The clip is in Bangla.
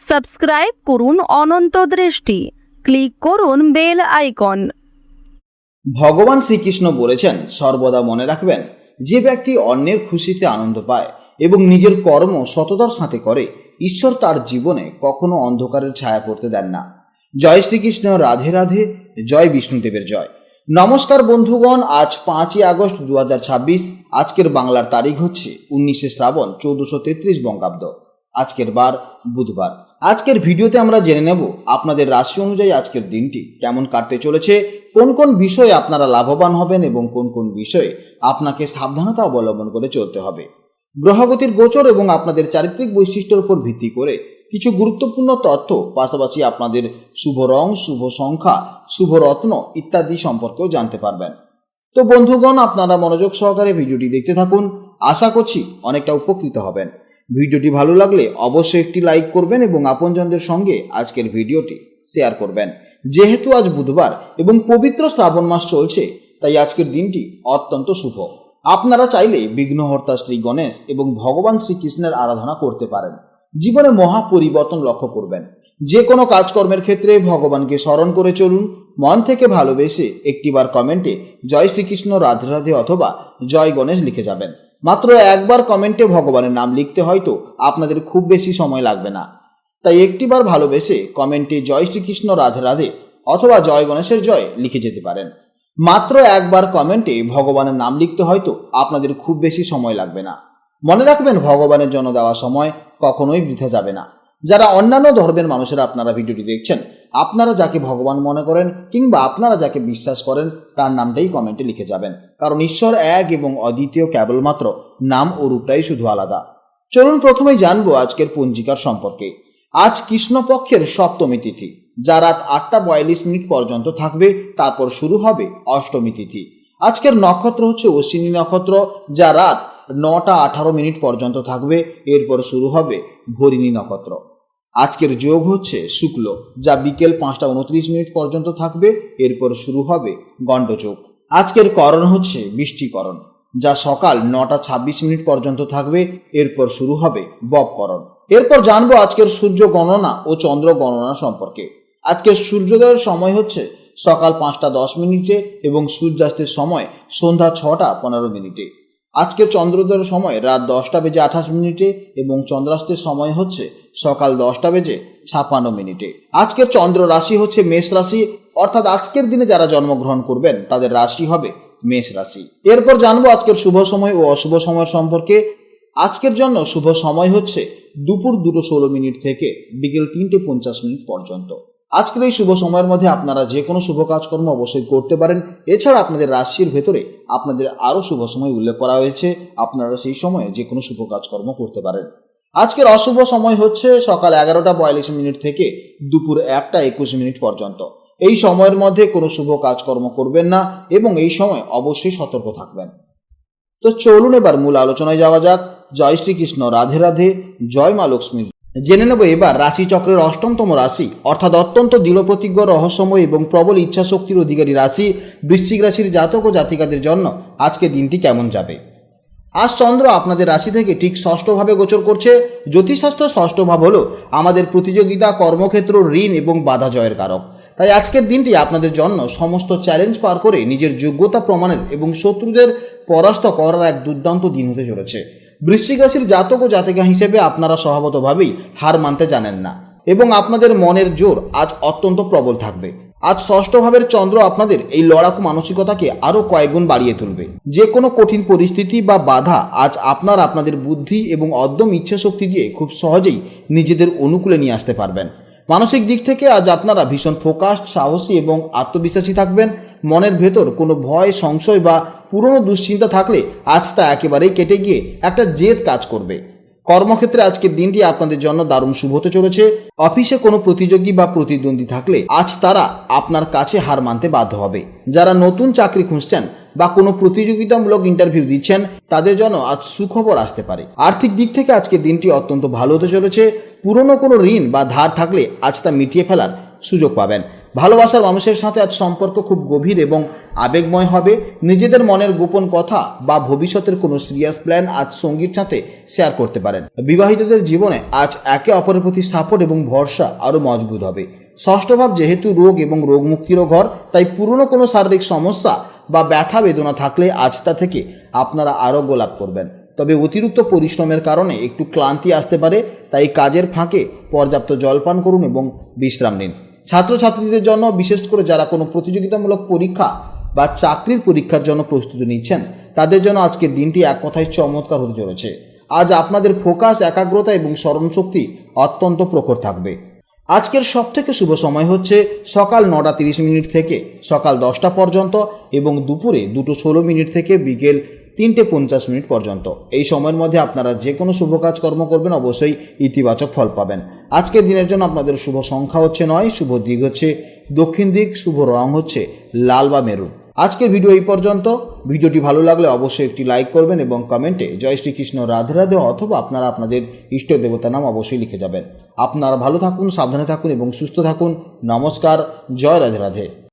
সাবস্ক্রাইব করুন অনন্ত দৃষ্টি, ক্লিক করুন বেল আইকন। ভগবান শ্রীকৃষ্ণ বলেছেন, সর্বদা মনে রাখবেন, যে ব্যক্তি অন্যের খুশিতে আনন্দ পায় এবং নিজের কর্ম সততার সাথে করে, ঈশ্বর তার জীবনে কখনো অন্ধকারের ছায়া পড়তে দেন না। জয় শ্রীকৃষ্ণ, রাধে রাধে, জয় বিষ্ণুদেবের জয়। নমস্কার বন্ধুগণ, আজ 5ই আগস্ট 2026। আজকের বাংলার তারিখ হচ্ছে 19শে শ্রাবণ 1433 বঙ্গাব্দ। আজকের বার বুধবার। আজকের ভিডিওতে আমরা জেনে নেব আপনাদের রাশি অনুযায়ী আজকের দিনটি কেমন কাটতে চলেছে, কোন কোন বিষয়ে আপনারা লাভবান হবেন এবং কোন কোন বিষয়ে আপনাকে সাবধানতা অবলম্বন করে চলতে হবে। গ্রহগতির গোচর এবং আপনাদের চারিত্রিক বৈশিষ্ট্যের উপর ভিত্তি করে কিছু গুরুত্বপূর্ণ তথ্য, পাশাপাশি আপনাদের শুভ রং, শুভ সংখ্যা, শুভ রত্ন ইত্যাদি সম্পর্কেও জানতে পারবেন। তো বন্ধুগণ, আপনারা মনোযোগ সহকারে ভিডিওটি দেখতে থাকুন। আশা করছি অনেকটা উপকৃত হবেন। ভিডিওটি ভালো লাগলে অবশ্যই একটি লাইক করবেন এবং আপনজনদের সঙ্গে আজকের ভিডিওটি শেয়ার করবেন। যেহেতু আজ বুধবার এবং পবিত্র শ্রাবণ মাস চলছে, তাই আজকের দিনটি অত্যন্ত শুভ। আপনারা চাইলে বিঘ্নহর্তা শ্রী গণেশ এবং ভগবান শ্রীকৃষ্ণের আরাধনা করতে পারেন। জীবনে মহা পরিবর্তন লক্ষ্য করবেন। যে কোনো কাজকর্মের ক্ষেত্রে ভগবানকে স্মরণ করে চলুন। মন থেকে ভালোবেসে একটিবার কমেন্টে জয় শ্রীকৃষ্ণ, রাধে রাধে অথবা জয় গণেশ লিখে যাবেন। মাত্র একবার কমেন্টে ভগবানের নাম লিখতে হয়তো আপনাদের খুব বেশি সময় লাগবে না, তাই একটিবার ভালোবেসে কমেন্টে জয় শ্রীকৃষ্ণ, রাধে রাধে অথবা জয় গণেশের জয় লিখে যেতে পারেন। মাত্র একবার কমেন্টে ভগবানের নাম লিখতে হয়তো আপনাদের খুব বেশি সময় লাগবে না। মনে রাখবেন, ভগবানের জন্য দেওয়া সময় কখনোই বৃথা যাবে না। যারা অন্যান্য ধর্মের মানুষেরা আপনারা ভিডিওটি দেখছেন, আপনারা যাকে ভগবান মনে করেন কিংবা আপনারা যাকে বিশ্বাস করেন, তার নামটাই কমেন্টে লিখে যাবেন, কারণ ঈশ্বর এক এবং অদ্বিতীয়, কেবলমাত্র নাম ও রূপটাই শুধু আলাদা। চলুন প্রথমেই জানবো আজকের পঞ্জিকার সম্পর্কে। আজ কৃষ্ণপক্ষের সপ্তমী তিথি, যা রাত 8টা 42 পর্যন্ত থাকবে। তারপর শুরু হবে অষ্টমী তিথি। আজকের নক্ষত্র হচ্ছে অশ্বিনী নক্ষত্র, যা রাত 9টা 18 পর্যন্ত থাকবে। এরপর শুরু হবে ভরিণী নক্ষত্র। আজকের যোগ হচ্ছে শুক্ল, যা বিকেল 5টা 29 পর্যন্ত থাকবে। এরপর শুরু হবে গণ্ডযোগ। আজকের করণ হচ্ছে বৃষ্টিকরণ, যা সকাল 9টা 26 পর্যন্ত থাকবে। এরপর শুরু হবে ববকরণ। এরপর জানবো আজকের সূর্য গণনা ও চন্দ্র গণনা সম্পর্কে। আজকের সূর্যোদয়ের সময় হচ্ছে সকাল 5টা 10 এবং সূর্যাস্তের সময় সন্ধ্যা 6টা 15। আজকের চন্দ্রোদয়ের সময় রাত 10টা বেজে 28 এবং চন্দ্রাস্তের সময় হচ্ছে সকাল 10টা বেজে 56। আজকের চন্দ্র রাশি হচ্ছে মেষ রাশি, অর্থাৎ আজকের দিনে যারা জন্মগ্রহণ করবেন তাদের রাশি হবে মেষ রাশি। এরপর জানবো আজকের শুভ সময় ও অশুভ সময়ের সম্পর্কে। আজকের জন্য শুভ সময় হচ্ছে দুপুর 2:16 থেকে বিকেল 3:50 পর্যন্ত। আজকের এই শুভ সময়ের মধ্যে আপনারা যে কোনো শুভ কাজকর্ম অবশ্যই করতে পারেন। এছাড়া আপনাদের রাশির ভেতরে আপনাদের আরও শুভ সময় উল্লেখ করা হয়েছে, আপনারা সেই সময়ে যে কোনো শুভ কাজকর্ম করতে পারেন। আজকের অশুভ সময় হচ্ছে সকাল 11টা 42 থেকে দুপুর 1টা 21 পর্যন্ত। এই সময়ের মধ্যে কোনো শুভ কাজকর্ম করবেন না এবং এই সময় অবশ্যই সতর্ক থাকবেন। তো চলুন এবার মূল আলোচনায় যাওয়া যাক। জয় শ্রীকৃষ্ণ, রাধে রাধে, জয় মা লক্ষ্মী। জেনে নেব এবার রাশিচক্রের অষ্টমতম রাশি, অর্থাৎ অত্যন্ত দৃঢ়প্রতিজ্ঞ, রহস্যময় এবং প্রবল ইচ্ছাশক্তির অধিকারী রাশি বৃশ্চিক রাশির জাতক ও জাতিকাদের জন্য আজকে দিনটি কেমন যাবে। আজ চন্দ্র আপনাদের রাশি থেকে ঠিক ষষ্ঠভাবে গোচর করছে। জ্যোতিষশাস্ত্র ষষ্ঠ ভাব হলো আমাদের প্রতিযোগিতা, কর্মক্ষেত্র, ঋণ এবং বাধা জয়ের কারক। তাই আজকের দিনটি আপনাদের জন্য সমস্ত চ্যালেঞ্জ পার করে নিজের যোগ্যতা প্রমাণের এবং শত্রুদের পরাস্ত করার এক দুর্দান্ত দিন হতে চলেছে। বৃশ্চিক রাশির জাতক ও জাতিকা হিসেবে আপনারা স্বভাবতভাবেই হার মানতে জানেন না এবং আপনাদের মনের জোর আজ অত্যন্ত প্রবল থাকবে। আজ ষষ্ঠ ভাবের চন্দ্র আপনাদের এই লড়াকু মানসিকতাকে আরো কয়েকগুণ বাড়িয়ে তুলবে। যে কোনো কঠিন পরিস্থিতি বা বাধা আজ আপনাদের বুদ্ধি এবং অদম্য ইচ্ছা শক্তি দিয়ে খুব সহজেই নিজেদের অনুকূলে নিয়ে আসতে পারবেন। মানসিক দিক থেকে আজ আপনারা ভীষণ ফোকাসড, সাহসী এবং আত্মবিশ্বাসী থাকবেন। মনের ভেতর কোনো ভয়, সংশয় বা পুরনো দুশ্চিন্তা থাকলে আজ তা একেবারেই কেটে গিয়ে একটা জেদ কাজ করবে। কর্মক্ষেত্রে আজকের দিনটি আপনাদের জন্য দারুণ শুভ হতে চলেছে। অফিসে কোনো প্রতিযোগী বা প্রতিদ্বন্দ্বী থাকলে আজ তারা আপনার কাছে হার মানতে বাধ্য হবে। যারা নতুন চাকরি খুঁজছেন বা কোনো প্রতিযোগিতামূলক ইন্টারভিউ দিচ্ছেন, তাদের জন্য আজ সুখবর আসতে পারে। আর্থিক দিক থেকে আজকের দিনটি অত্যন্ত ভালো হতে চলেছে। পুরনো কোনো ঋণ বা ধার থাকলে আজ তা মিটিয়ে ফেলার সুযোগ পাবেন। ভালোবাসার মানুষের সাথে আজ সম্পর্ক খুব গভীর এবং আবেগময় হবে। নিজেদের মনের গোপন কথা বা ভবিষ্যতের কোনো সিরিয়াস প্ল্যান আজ সঙ্গীর সাথে শেয়ার করতে পারেন। বিবাহিতদের জীবনে আজ একে অপরের প্রতি সাপোর্ট এবং ভরসা আরও মজবুত হবে। ষষ্ঠ ভাব যেহেতু রোগ এবং রোগ মুক্তিরও ঘর, তাই পুরনো কোনো শারীরিক সমস্যা বা ব্যথা বেদনা থাকলে আজ তা থেকে আপনারা আরোগ্য লাভ করবেন। তবে অতিরিক্ত পরিশ্রমের কারণে একটু ক্লান্তি আসতে পারে, তাই কাজের ফাঁকে পর্যাপ্ত জলপান করুন এবং বিশ্রাম নিন। ছাত্রছাত্রীদের জন্য, বিশেষ করে যারা কোনো প্রতিযোগিতামূলক পরীক্ষা বা চাকরির পরীক্ষার জন্য প্রস্তুতি নিচ্ছেন, তাদের জন্য আজকের দিনটি এক কথায় চমৎকার হতে চলেছে। আজ আপনাদের ফোকাস, একাগ্রতা এবং স্মরণশক্তি অত্যন্ত প্রখর থাকবে। আজকের সবথেকে শুভ সময় হচ্ছে সকাল 9টা 30 মিনিট থেকে সকাল 10টা পর্যন্ত এবং দুপুরে 2টো 16 মিনিট থেকে বিকেল 3টে 50 মিনিট পর্যন্ত। এই সময়ের মধ্যে আপনারা যে কোনো শুভ কাজকর্ম করবেন, অবশ্যই ইতিবাচক ফল পাবেন। আজকের দিনের জন্য আপনাদের শুভ সংখ্যা হচ্ছে 9, শুভ দিক হচ্ছে দক্ষিণ দিক, শুভ রং হচ্ছে লাল বা মেরুন। আজকের ভিডিও এই পর্যন্ত। ভিডিওটি ভালো লাগলে অবশ্যই একটি লাইক করবেন এবং কমেন্টে জয় শ্রীকৃষ্ণ, রাধে রাধে অথবা আপনারা আপনাদের ইষ্ট দেবতার নাম অবশ্যই লিখে যাবেন। আপনারা ভালো থাকুন, সাবধানে থাকুন এবং সুস্থ থাকুন। নমস্কার, জয় রাধে রাধে।